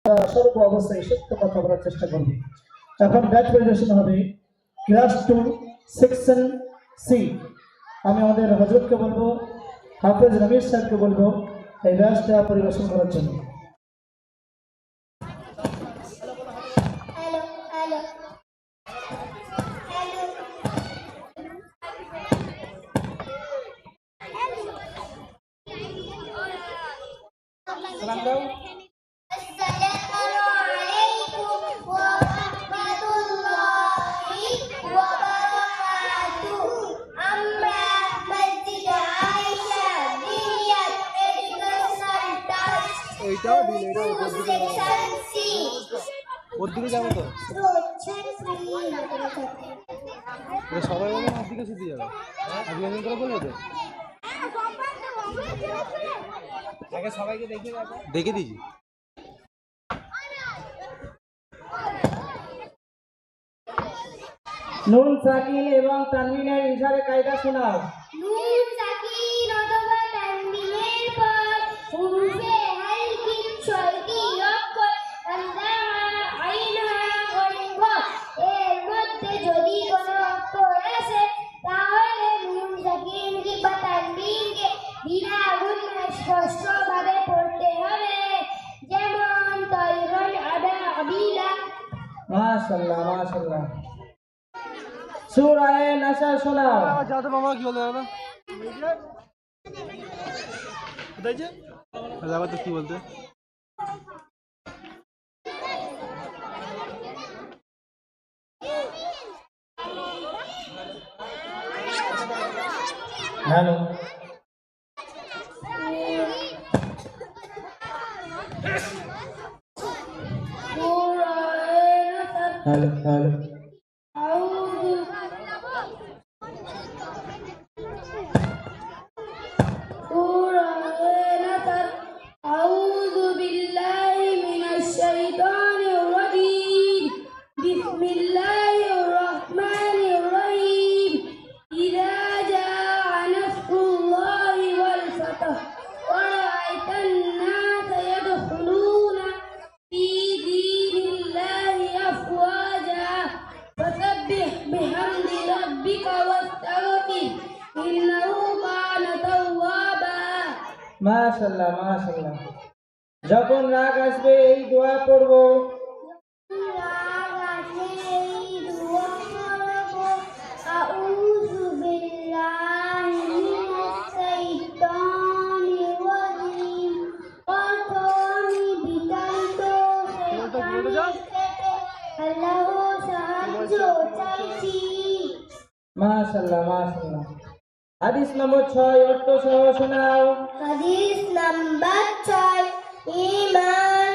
সর্ব অবস্থায় সত্য কথা বলার চেষ্টা করব। এখন ব্যাচ পরিবেশন হবে ক্লাস 2 সেকশন সি। আমি আমাদের হযরতকে বলবো, হাফেজ রমেশ স্যারকে বলবো এই ব্যাচটা পরিবেশন করার জন্য। সালাম দাও। এইটাও দিন, এটা ওর দিকে যাবো তো সবাই বলে ওর দিকে শুধু যাবে। আগে একদিন করে বলবো তো আগে সবাইকে দেখে দিয়েছি। নুন সাকিন এবং তানবিনের ইশারে কায়দা শোনাও। নুন সাকিন অথবা তানবিনের পর হুরুফে হালকিন ছয়টি অক্ষর আল্লাহ আইনহা গরিব। এর মধ্যে যদি কোনো অক্ষর আসে তাহলে নুন সাকিন কিংবা তানবিনকে বিনা গুণে স্পষ্টভাবে পড়তে হবে। যেমন তৈরন আদা আবিলা। মাশাআল্লাহ মাশাআল্লাহ। সূরা নাসর শোনাও। যাও তো বাবা, কি বলতে দাদা কোথায় যে যাবা তো কি বলতে হ্যালো হ্যালো হ্যালো। أعوذ بالله من الشيطان الرجيم. بسم الله الرحمن الرحيم. إذا جاء نصر الله والفتح ورأيت الناس يدخلون في دين الله أفواجا فسبح بحمد ربك واستغفر إنه كان توابا. মাশাআল্লাহ মাশাআল্লাহ। যখন রাগ আসবে এই দোয়া পড়বো। أعوذ بالله من الشيطان الرجيم. قرطاني بكالتو الله সাহায্য চাইছি। মাশাআল্লাহ মাশাআল্লাহ। হাদিস নম্বর 6 অর্থ সহ শোনাও। হাদিস নাম্বার 6 ঈমান